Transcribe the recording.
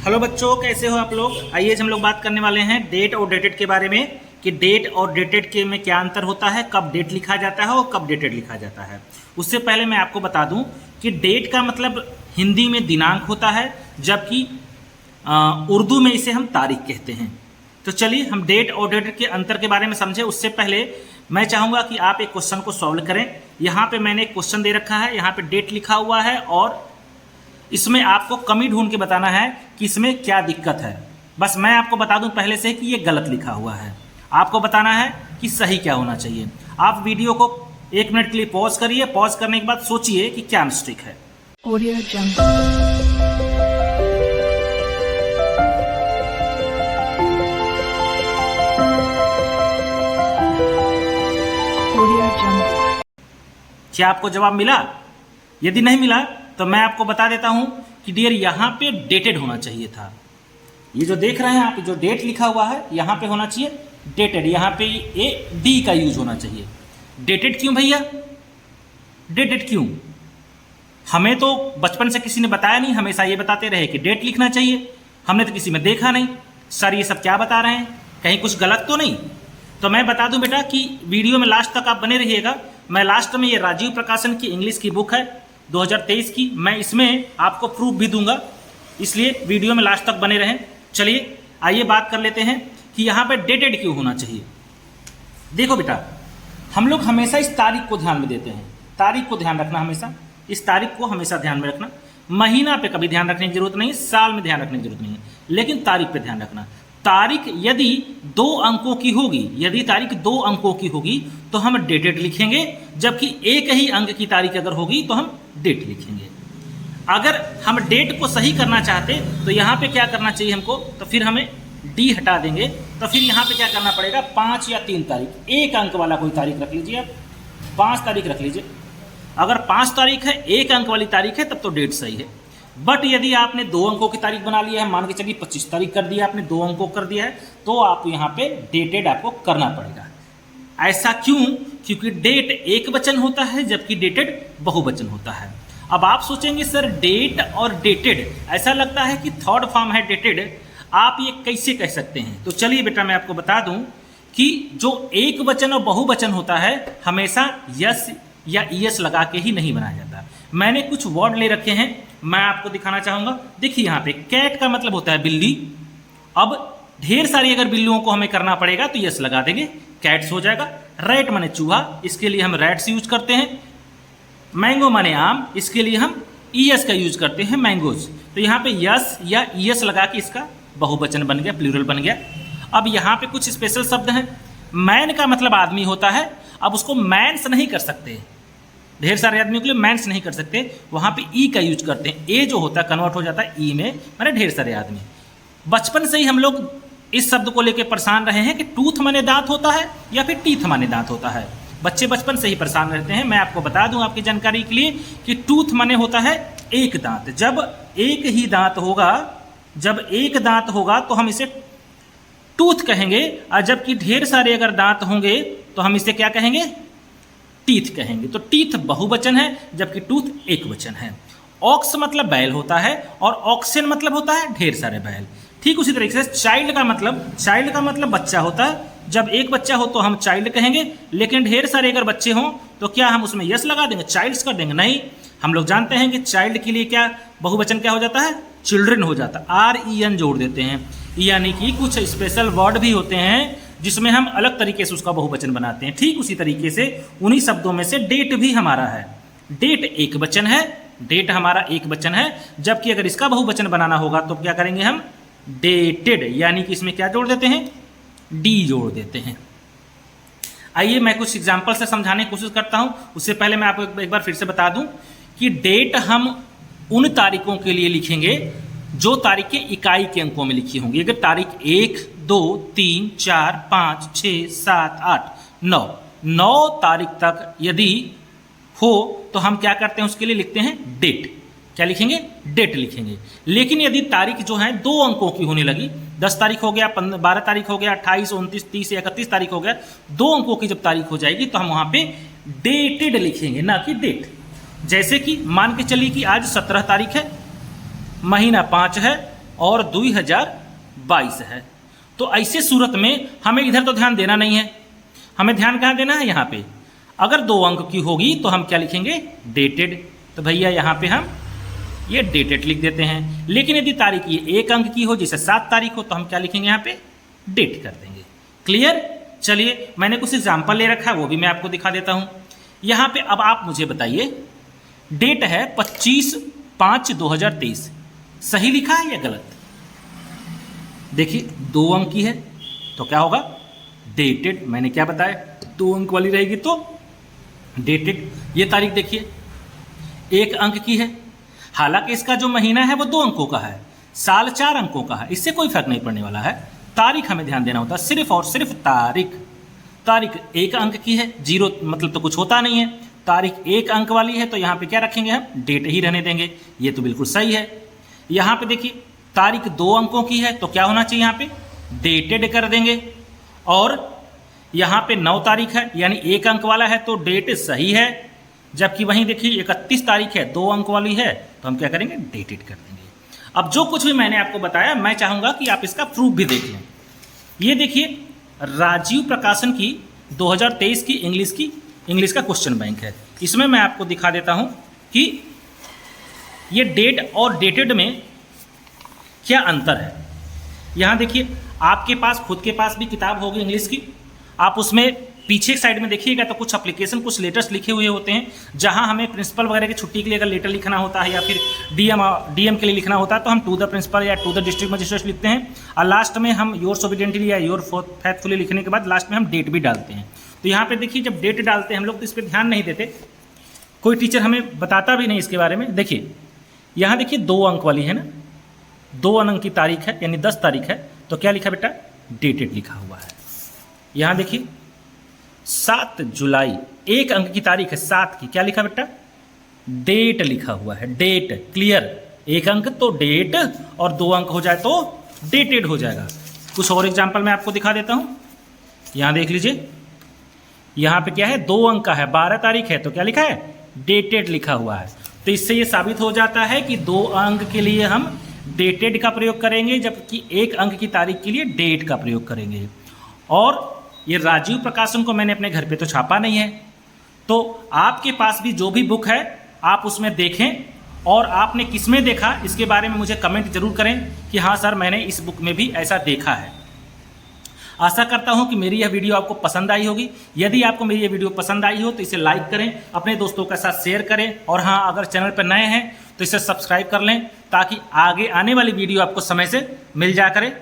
Hello बच्चों, कैसे हो आप लोग। आइए हम लोग बात करने वाले हैं डेट और डेटेड के बारे में कि डेट और डेटेड के में क्या अंतर होता है, कब डेट लिखा जाता है और कब डेटेड लिखा जाता है। उससे पहले मैं आपको बता दूं कि डेट का मतलब हिंदी में दिनांक होता है, जबकि उर्दू में इसे हम तारीख कहते हैं। तो चलिए हम डेट और डेटेड के अंतर के बारे में समझें। उससे पहले मैं चाहूँगा कि आप एक क्वेश्चन को सॉल्व करें। यहाँ पे मैंने एक क्वेश्चन दे रखा है, यहाँ पे डेट लिखा हुआ है और इसमें आपको कमी ढूंढ के बताना है कि इसमें क्या दिक्कत है। बस मैं आपको बता दूं पहले से कि ये गलत लिखा हुआ है, आपको बताना है कि सही क्या होना चाहिए। आप वीडियो को 1 मिनट के लिए पॉज करिए, पॉज करने के बाद सोचिए कि क्या मिस्टेक है। Audio Jungle। Audio Jungle। क्या आपको जवाब मिला? यदि नहीं मिला तो मैं आपको बता देता हूं कि डियर यहाँ पे डेटेड होना चाहिए था। ये जो देख रहे हैं आप, जो डेट लिखा हुआ है यहाँ पे होना चाहिए डेटेड, यहाँ पे ए डी का यूज होना चाहिए। डेटेड क्यों भैया? डेटेड क्यों? हमें तो बचपन से किसी ने बताया नहीं, हमेशा ये बताते रहे कि डेट लिखना चाहिए। हमने तो किसी में देखा नहीं। सर ये सब क्या बता रहे हैं, कहीं कुछ गलत तो नहीं? तो मैं बता दूं बेटा कि वीडियो में लास्ट तक आप बने रहिएगा। मैं लास्ट में ये राजीव प्रकाशन की इंग्लिश की बुक है 2023 की, मैं इसमें आपको प्रूफ भी दूंगा, इसलिए वीडियो में लास्ट तक बने रहें। चलिए आइए बात कर लेते हैं कि यहाँ पे डेटेड क्यों होना चाहिए। देखो बेटा, हम लोग हमेशा इस तारीख को ध्यान में देते हैं। तारीख को ध्यान रखना, हमेशा इस तारीख को हमेशा ध्यान में रखना। महीना पे कभी ध्यान रखने की जरूरत नहीं, साल में ध्यान रखने की जरूरत नहीं है, लेकिन तारीख पे ध्यान रखना। तारीख यदि 2 अंकों की होगी, यदि तारीख 2 अंकों की होगी तो हम डेटेड लिखेंगे, जबकि एक ही अंक की तारीख अगर होगी तो हम डेट लिखेंगे। अगर हम डेट को सही करना चाहते तो यहाँ पे क्या करना चाहिए हमको, तो फिर हमें डी हटा देंगे, तो फिर यहाँ पे क्या करना पड़ेगा, 5 या 3 तारीख, एक अंक वाला कोई तारीख रख लीजिए आप, 5 तारीख रख लीजिए। अगर 5 तारीख है, एक अंक वाली तारीख है, तब तो डेट सही है। बट यदि आपने 2 अंकों की तारीख बना लिया है, मान के चलिए 25 तारीख कर दिया आपने, 2 अंकों कर दिया है, तो आप यहाँ पे डेटेड आपको करना पड़ेगा। ऐसा क्यों? क्योंकि डेट एक वचन होता है जबकि डेटेड बहुवचन होता है। अब आप सोचेंगे सर डेट और डेटेड, ऐसा लगता है कि थर्ड फॉर्म है डेटेड, आप ये कैसे कह सकते हैं? तो चलिए बेटा मैं आपको बता दूं कि जो एक वचन और बहुवचन होता है हमेशा यस या ईएस लगा के ही नहीं बनाया जाता। मैंने कुछ वर्ड ले रखे हैं, मैं आपको दिखाना चाहूंगा। देखिए यहाँ पे कैट का मतलब होता है बिल्ली। अब ढेर सारी अगर बिल्लियों को हमें करना पड़ेगा तो यस लगा देंगे, कैट्स हो जाएगा। रैट माने चूहा, इसके लिए हम रैट्स यूज करते हैं। मैंगो माने आम, इसके लिए हम ईएस का यूज करते हैं, मैंगोज। तो यहाँ पे यस या ईएस लगा के इसका बहुवचन बन गया, प्लूरल बन गया। अब यहाँ पे कुछ स्पेशल शब्द हैं। मैन का मतलब आदमी होता है, अब उसको मैंस नहीं कर सकते, ढेर सारे आदमियों के लिए मैंस नहीं कर सकते, वहाँ पे ई का यूज करते हैं। ए जो होता है कन्वर्ट हो जाता है ई में, माने ढेर सारे आदमी। बचपन से ही हम लोग इस शब्द को लेकर परेशान रहे हैं कि टूथ माने दांत होता है या फिर टीथ माने दांत होता है। बच्चे बचपन से ही परेशान रहते हैं। मैं आपको बता दूं आपकी जानकारी के लिए कि टूथ माने होता है एक दांत। जब एक ही दांत होगा, जब एक दांत होगा तो हम इसे टूथ कहेंगे, और जबकि ढेर सारे अगर दांत होंगे तो हम इसे क्या कहेंगे, टीथ कहेंगे। तो टीथ बहुवचन है जबकि टूथ एक वचन है। ऑक्स मतलब बैल होता है और ऑक्सन मतलब होता है ढेर सारे बैल। ठीक उसी तरीके से चाइल्ड का मतलब बच्चा होता है। जब एक बच्चा हो तो हम चाइल्ड कहेंगे, लेकिन ढेर सारे अगर बच्चे हों तो क्या हम उसमें यस लगा देंगे, चाइल्ड्स कर देंगे? नहीं, हम लोग जानते हैं कि चाइल्ड के लिए क्या बहुवचन क्या हो जाता है, चिल्ड्रन हो जाता है। REN जोड़ देते हैं, यानी कि कुछ स्पेशल वर्ड भी होते हैं जिसमें हम अलग तरीके से उसका बहुवचन बनाते हैं। ठीक उसी तरीके से उन्हीं शब्दों में से डेट भी हमारा है। डेट एक वचन है, डेट हमारा एक वचन है, जबकि अगर इसका बहुवचन बनाना होगा तो क्या करेंगे हम, डेटेड, यानी कि इसमें क्या जोड़ देते हैं, डी जोड़ देते हैं। आइए मैं कुछ एग्जाम्पल से समझाने की कोशिश करता हूं। उससे पहले मैं आपको एक बार फिर से बता दूं कि डेट हम उन तारीखों के लिए लिखेंगे जो तारीख के इकाई के अंकों में लिखी होंगी। अगर तारीख 1, 2, 3, 4, 5, 6, 7, 8, 9 तारीख तक यदि हो तो हम क्या करते हैं, उसके लिए लिखते हैं डेट। क्या लिखेंगे, डेट लिखेंगे। लेकिन यदि तारीख जो है 2 अंकों की होने लगी, 10 तारीख हो गया, 12 तारीख हो गया, 28, 29, 30 या 31 तारीख हो गया, 2 अंकों की जब तारीख हो जाएगी तो हम वहां पे डेटेड लिखेंगे, ना कि डेट। जैसे कि मान के चलिए कि आज 17 तारीख है, महीना 5 है, और 2022 है। तो ऐसे सूरत में हमें इधर तो ध्यान देना नहीं है, हमें ध्यान कहाँ देना है, यहाँ पे। अगर 2 अंक की होगी तो हम क्या लिखेंगे, डेटेड। तो भैया यहाँ पे हम ये डेटेड लिख देते हैं। लेकिन यदि तारीख ये 1 अंक की हो, जैसे 7 तारीख हो, तो हम क्या लिखेंगे, यहाँ पे डेट कर देंगे। क्लियर। चलिए मैंने कुछ एग्जाम्पल ले रखा है, वो भी मैं आपको दिखा देता हूँ। यहाँ पे अब आप मुझे बताइए, डेट है 25/5/2023, सही लिखा है या गलत? देखिए 2 अंक की है तो क्या होगा, डेटेड। मैंने क्या बताया, 2 अंक वाली रहेगी तो डेटेड। ये तारीख देखिए 1 अंक की है, हालांकि इसका जो महीना है वो 2 अंकों का है, साल 4 अंकों का है, इससे कोई फर्क नहीं पड़ने वाला है। तारीख हमें ध्यान देना होता है, सिर्फ और सिर्फ तारीख। तारीख 1 अंक की है, 0 मतलब तो कुछ होता नहीं है। तारीख 1 अंक वाली है तो यहाँ पे क्या रखेंगे, हम डेट ही रहने देंगे। ये तो बिल्कुल सही है। यहाँ पे देखिए तारीख 2 अंकों की है तो क्या होना चाहिए, यहाँ पे डेटेड कर देंगे। और यहाँ पे 9 तारीख है यानी 1 अंक वाला है तो डेट सही है। जबकि वहीं देखिए 31 तारीख है, 2 अंक वाली है, तो हम क्या करेंगे, डेटेड कर देंगे। अब जो कुछ भी मैंने आपको बताया, मैं चाहूँगा कि आप इसका प्रूफ भी देख लें। ये देखिए राजीव प्रकाशन की 2023 की इंग्लिश का क्वेश्चन बैंक है। इसमें मैं आपको दिखा देता हूँ कि ये डेट और डेटेड में क्या अंतर है। यहाँ देखिए आपके पास खुद के पास भी किताब होगी इंग्लिश की, आप उसमें पीछे साइड में देखिएगा तो कुछ एप्लीकेशन, कुछ लेटर्स लिखे हुए होते हैं, जहां हमें प्रिंसिपल वगैरह की छुट्टी के लिए अगर लेटर लिखना होता है या फिर डीएम के लिए लिखना होता है तो हम टू द प्रिंसिपल या टू द डिस्ट्रिक्ट मजिस्ट्रेट लिखते हैं। और लास्ट में हम योर्स ओबीडिएंटली या योर फेथफुली लिखने के बाद लास्ट में हम डेट भी डालते हैं। तो यहाँ पे देखिए जब डेट डालते हैं हम लोग तो इस पर ध्यान नहीं देते, कोई टीचर हमें बताता भी नहीं इसके बारे में। देखिए यहाँ देखिए 2 अंक वाली है ना, 2 अंक की तारीख है यानी 10 तारीख है, तो क्या लिखा बेटा, डेटेड लिखा हुआ है। यहाँ देखिए 7 जुलाई, 1 अंक की तारीख है 7 की, क्या लिखा बेटा, डेट लिखा हुआ है, डेट। क्लियर। 1 अंक तो डेट और 2 अंक हो जाए तो डेटेड हो जाएगा। कुछ और एग्जाम्पल मैं आपको दिखा देता हूँ। यहाँ देख लीजिए, यहाँ पे क्या है, 2 अंक का है, 12 तारीख है, तो क्या लिखा है, डेटेड लिखा हुआ है। तो इससे ये साबित हो जाता है कि 2 अंक के लिए हम डेटेड का प्रयोग करेंगे, जबकि 1 अंक की तारीख के लिए डेट का प्रयोग करेंगे। और ये राजीव प्रकाशन को मैंने अपने घर पे तो छापा नहीं है, तो आपके पास भी जो भी बुक है आप उसमें देखें, और आपने किस में देखा इसके बारे में मुझे कमेंट जरूर करें कि हाँ सर मैंने इस बुक में भी ऐसा देखा है। आशा करता हूँ कि मेरी यह वीडियो आपको पसंद आई होगी। यदि आपको मेरी यह वीडियो पसंद आई हो तो इसे लाइक करें, अपने दोस्तों के साथ शेयर करें, और हाँ अगर चैनल पर नए हैं तो इसे सब्सक्राइब कर लें ताकि आगे आने वाली वीडियो आपको समय से मिल जा करे।